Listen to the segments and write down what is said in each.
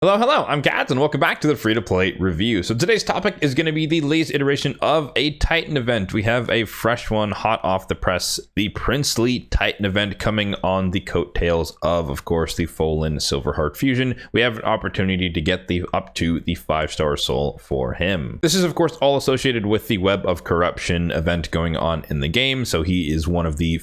Hello, I'm Kads, and welcome back to the free-to-play review. So today's topic is going to be the latest iteration of a Titan event. We have a fresh one hot off the press, the Princely Titan event coming on the coattails of course, the Folan Silverheart fusion. We have an opportunity to get up to the 5-star soul for him. This is, of course, all associated with the Web of Corruption event going on in the game. So he is one of the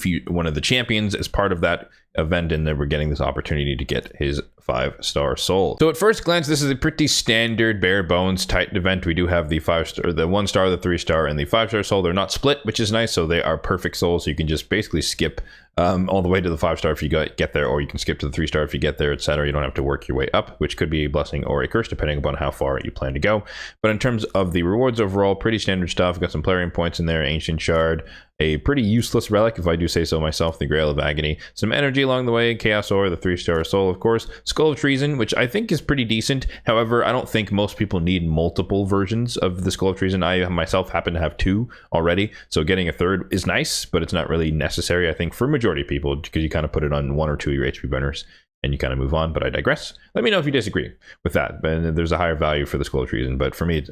champions as part of that event, and then we're getting this opportunity to get his 5-star soul. So at first glance, this is a pretty standard bare bones Titan event. We do have the 5-star, the 1-star, the 3-star, and the 5-star soul. They're not split, which is nice. So they are perfect souls. So you can just basically skip all the way to the 5-star if you get there, or you can skip to the 3-star if you get there, etc. You don't have to work your way up, which could be a blessing or a curse depending upon how far you plan to go. But in terms of the rewards overall, pretty standard stuff. Got some Plarium points in there, Ancient Shard, a pretty useless relic, if I do say so myself, the Grail of Agony, some energy along the way, Chaos Ore, the 3-star soul, of course, Skull of Treason, which I think is pretty decent. However, I don't think most people need multiple versions of the Skull of Treason. I myself happen to have 2 already, so getting a 3rd is nice, but it's not really necessary, I think, for majority of people, because you kind of put it on 1 or 2 of your HP burners and you kind of move on. But I digress. Let me know if you disagree with that. But there's a higher value for the Skull of Treason. But for me,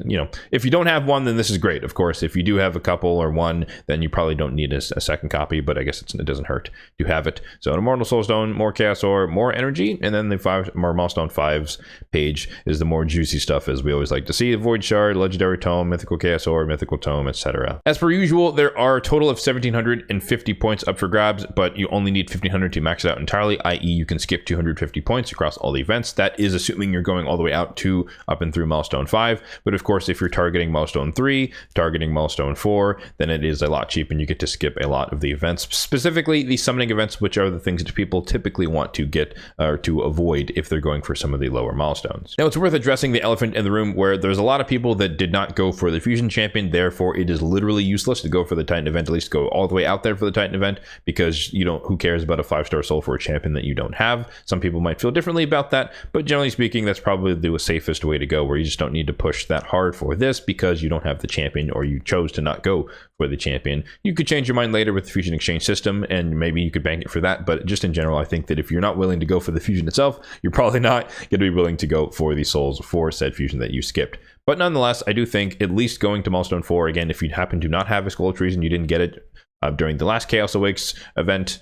if you don't have one, then this is great. Of course, if you do have a couple or one, then you probably don't need a second copy. But I guess it doesn't hurt to have it. So an Immortal Soulstone, more Chaos Ore, more energy, and then the more Milestone 5s page is the more juicy stuff, as we always like to see. The Void Shard, Legendary Tome, Mythical Chaos Ore, Mythical Tome, etc. As per usual, there are a total of 1,750 points up for grabs, but you only need 1,500 to max it out entirely, i.e. you can skip 250 points across all the events. That is assuming you're going all the way out to up and through Milestone 5. But of course, if you're targeting Milestone 3, targeting Milestone 4, then it is a lot cheap and you get to skip a lot of the events, specifically the summoning events, which are the things that people typically want to get or to avoid if they're going for some of the lower milestones. Now, it's worth addressing the elephant in the room where there's a lot of people that did not go for the Fusion Champion. Therefore, it is literally useless to go for the Titan event, at least go all the way out there for the Titan event, because who cares about a 5-star soul for a champion that you don't have? Some people might feel differently about that, but generally speaking, that's probably the safest way to go, where you just don't need to push that hard for this because you don't have the champion, or you chose to not go for the champion. You could change your mind later with the Fusion Exchange system, and maybe you could bank it for that. But just in general, I think that if you're not willing to go for the fusion itself, you're probably not going to be willing to go for the souls for said fusion that you skipped. But nonetheless, I do think at least going to Milestone 4, again, if you happen to not have a Skull of Treason, you didn't get it during the last Chaos Awakes event,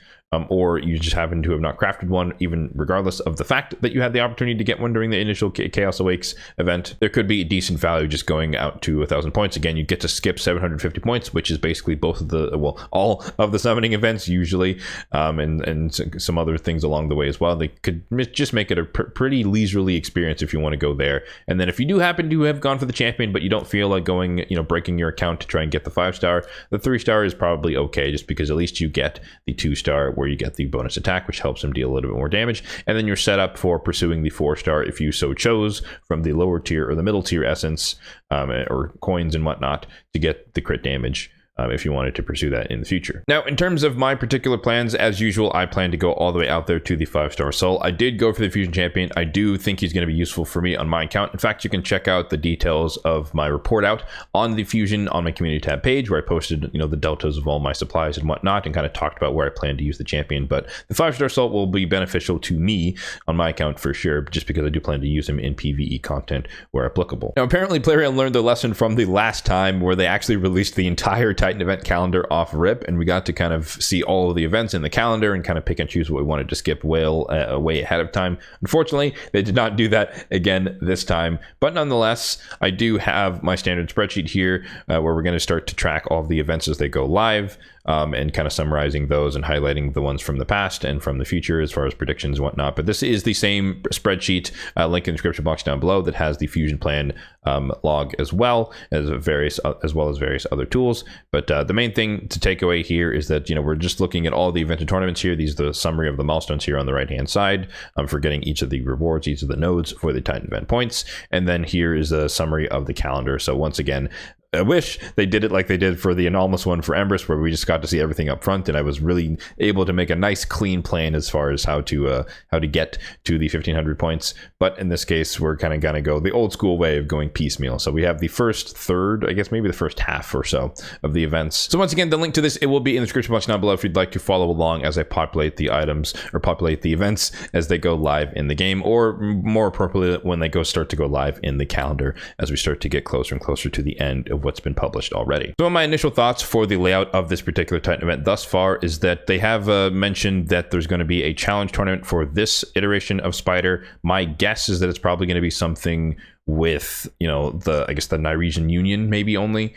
or you just happen to have not crafted one, even regardless of the fact that you had the opportunity to get one during the initial Chaos Awakes event, there could be a decent value just going out to 1,000 points. Again, you get to skip 750 points, which is basically both of all of the summoning events usually, and some other things along the way as well. They could just make it a pretty leisurely experience if you want to go there. And then if you do happen to have gone for the champion, but you don't feel like going, breaking your account to try and get the 5-star, the 3-star is probably okay, just because at least you get the 2-star where you get the bonus attack, which helps him deal a little bit more damage, and then you're set up for pursuing the 4-star if you so chose from the lower tier or the middle tier essence or coins and whatnot to get the crit damage. If you wanted to pursue that in the future. Now, in terms of my particular plans, as usual, I plan to go all the way out there to the 5-star soul. I did go for the Fusion Champion. I do think he's going to be useful for me on my account. In fact, you can check out the details of my report out on the Fusion on my community tab page, where I posted, the deltas of all my supplies and whatnot, and kind of talked about where I plan to use the champion. But the 5-star soul will be beneficial to me on my account for sure, just because I do plan to use him in PvE content where applicable. Now, apparently, Plarium learned their lesson from the last time where they actually released the entire Titan event calendar off rip, and we got to kind of see all of the events in the calendar and kind of pick and choose what we wanted to skip way ahead of time. Unfortunately, they did not do that again this time, but nonetheless, I do have my standard spreadsheet here where we're going to start to track all of the events as they go live, and kind of summarizing those and highlighting the ones from the past and from the future as far as predictions and whatnot. But this is the same spreadsheet, link in the description box down below, that has the Fusion plan log as well as various other tools. But the main thing to take away here is that we're just looking at all the events and tournaments here. These are the summary of the milestones here on the right hand side for getting each of the rewards, each of the nodes for the Titan event points, and then here is a summary of the calendar. So once again, I wish they did it like they did for the anomalous one for Empress, where we just got to see everything up front, and I was really able to make a nice clean plan as far as how to get to the 1500 points. But in this case, we're kind of gonna go the old school way of going piecemeal. So we have the first third, I guess maybe the first half or so of the events. So once again, the link to this, it will be in the description box down below if you'd like to follow along as I populate the items or populate the events as they go live in the game, or more appropriately when they start to go live in the calendar as we start to get closer and closer to the end of what's been published already. So my initial thoughts for the layout of this particular Titan event thus far is that they have mentioned that there's going to be a challenge tournament for this iteration of Spider. My guess is that it's probably going to be something with, you know, the Nyresian Union maybe only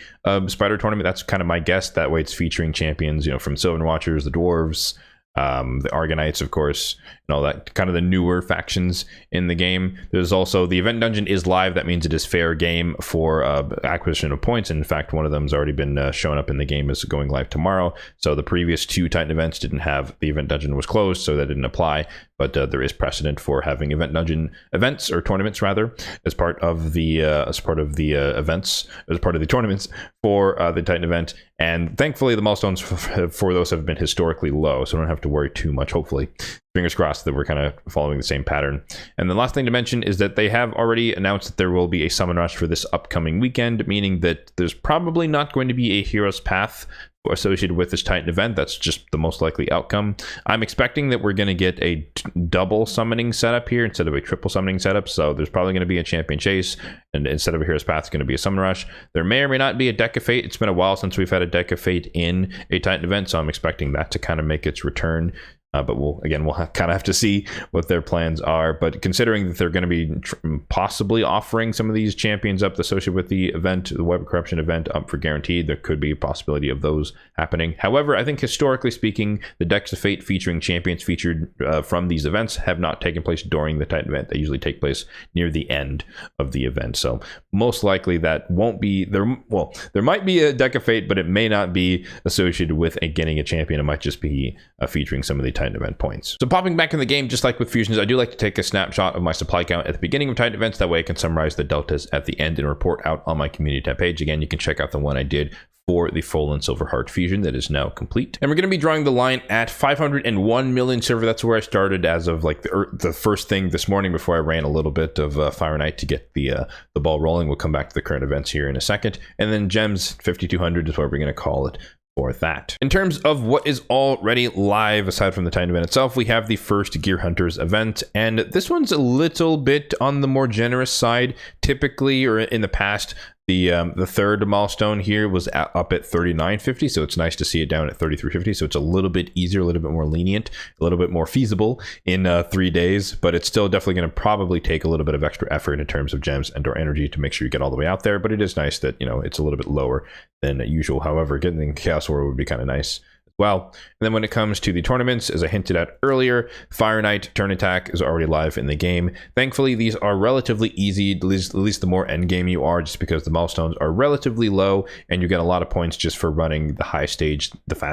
Spider tournament. That's kind of my guess. That way it's featuring champions, you know, from Sylvan Watchers, the Dwarves, the Argonauts, of course, and all that, kind of the newer factions in the game. There's also the event dungeon is live. That means it is fair game for acquisition of points. And in fact, one of them has already been shown up in the game as going live tomorrow. So the previous two Titan events didn't have, the event dungeon was closed, so that didn't apply. But there is precedent for having event dungeon events, or tournaments rather, as part of the events, as part of the tournaments for the Titan event. And thankfully, the milestones for those have been historically low, so I don't have to worry too much. Hopefully, fingers crossed that we're kind of following the same pattern. And the last thing to mention is that they have already announced that there will be a summon rush for this upcoming weekend, meaning that there's probably not going to be a hero's path associated with this Titan event. That's just the most likely outcome. I'm expecting that we're going to get a double summoning setup here instead of a triple summoning setup. So there's probably going to be a champion chase, and instead of a hero's path, it's going to be a summon rush. There may or may not be a deck of fate. It's been a while since we've had a deck of fate in a Titan event, so I'm expecting that to kind of make its return. But we'll kind of have to see what their plans are. But considering that they're going to be possibly offering some of these champions up associated with the event, the Web of Corruption event, up for guaranteed, there could be a possibility of those happening. However, I think historically speaking, the decks of fate featuring champions featured from these events have not taken place during the Titan event. They usually take place near the end of the event. So most likely that won't be there. Well, there might be a deck of fate, but it may not be associated with getting a champion. It might just be featuring some of the Titan event points. So popping back in the game, just like with fusions, I do like to take a snapshot of my supply count at the beginning of Titan events. That way I can summarize the deltas at the end and report out on my community tab page. Again, you can check out the one I did for the full and silver heart fusion that is now complete. And we're going to be drawing the line at 501 million silver. That's where I started as of like the first thing this morning before I ran a little bit of Fire Knight to get the ball rolling. We'll come back to the current events here in a second. And then gems 5200 is what we're going to call it for that. In terms of what is already live, aside from the Titan event itself, we have the first Gear Hunters event, and this one's a little bit on the more generous side. Typically, or in the past, the third milestone here was up at 3950, so it's nice to see it down at 3350. So it's a little bit easier, a little bit more lenient, a little bit more feasible in 3 days, but it's still definitely going to probably take a little bit of extra effort in terms of gems and/or energy to make sure you get all the way out there. But it is nice that, you know, it's a little bit lower than usual. However, getting Chaos War would be kind of nice. Well, and then when it comes to the tournaments, as I hinted at earlier, Fire Knight Turn Attack is already live in the game. Thankfully, these are relatively easy, at least the more endgame you are, just because the milestones are relatively low and you get a lot of points just for running the high stage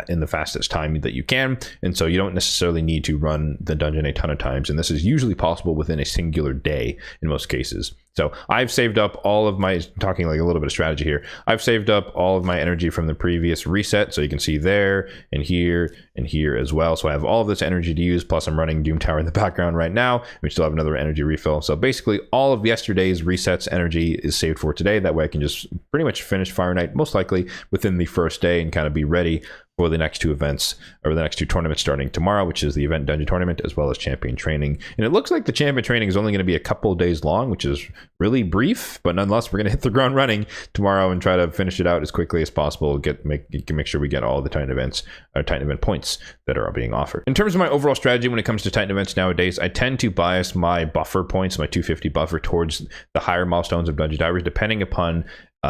in the fastest time that you can. And so you don't necessarily need to run the dungeon a ton of times. And this is usually possible within a singular day in most cases. So I've saved up all of my, talking like a little bit of strategy here, I've saved up all of my energy from the previous reset. So you can see there and here as well. So I have all of this energy to use, plus I'm running Doom Tower in the background right now. We still have another energy refill. So basically all of yesterday's resets energy is saved for today. That way I can just pretty much finish Fire Knight most likely within the first day and kind of be ready for the next two events, or the next two tournaments starting tomorrow, which is the event dungeon tournament as well as champion training. And it looks like the champion training is only going to be a couple of days long, which is really brief, but nonetheless, we're going to hit the ground running tomorrow and try to finish it out as quickly as possible. Make sure we get all the Titan events, or Titan event points that are being offered. In terms of my overall strategy when it comes to Titan events nowadays, I tend to bias my buffer points, my 250 buffer, towards the higher milestones of Dungeon Divers, depending upon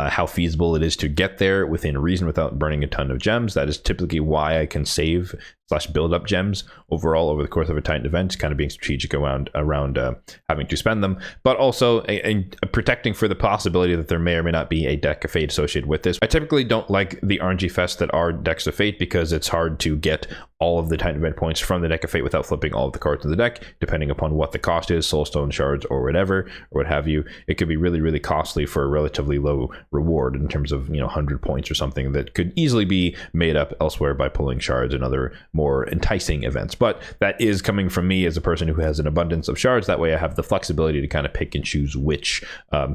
how feasible it is to get there within reason without burning a ton of gems. That is typically why I can save slash build up gems overall over the course of a Titan event, kind of being strategic around having to spend them, but also protecting for the possibility that there may or may not be a deck of fate associated with this. I typically don't like the RNG fests that are decks of fate because it's hard to get all of the Titan event points from the deck of fate without flipping all of the cards in the deck, depending upon what the cost is, soulstone shards or whatever, or what have you. It could be really, really costly for a relatively low reward in terms of 100 points or something that could easily be made up elsewhere by pulling shards and other more enticing events. But that is coming from me as a person who has an abundance of shards. That way I have the flexibility to kind of pick and choose which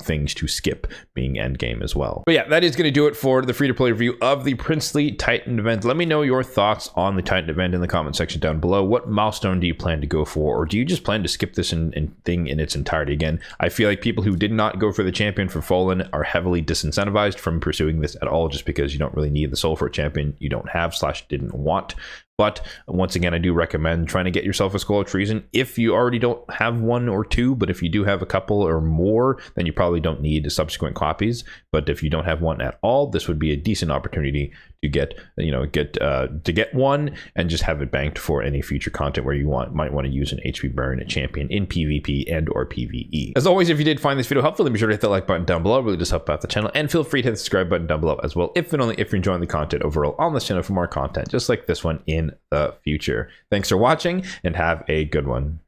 things to skip, being endgame as well. But yeah, that is going to do it for the free-to-play review of the Princely Titan event. Let me know your thoughts on the Titan event in the comment section down below. What milestone do you plan to go for, or do you just plan to skip this thing in its entirety? Again, I feel like people who did not go for the champion for Fallen are heavily disincentivized from pursuing this at all, just because you don't really need the soul for a champion you don't have / didn't want. But once again, I do recommend trying to get yourself a Skull of Treason if you already don't have one or two. But if you do have a couple or more, then you probably don't need subsequent copies. But if you don't have one at all, this would be a decent opportunity to get one and just have it banked for any future content where you might want to use an HP burn, a champion in PvP and or PvE. As always, if you did find this video helpful, then be sure to hit that like button down below. It really does help out the channel, and feel free to hit the subscribe button down below as well, if and only if you're enjoying the content overall on this channel for more content just like this one in the future. Thanks for watching and have a good one.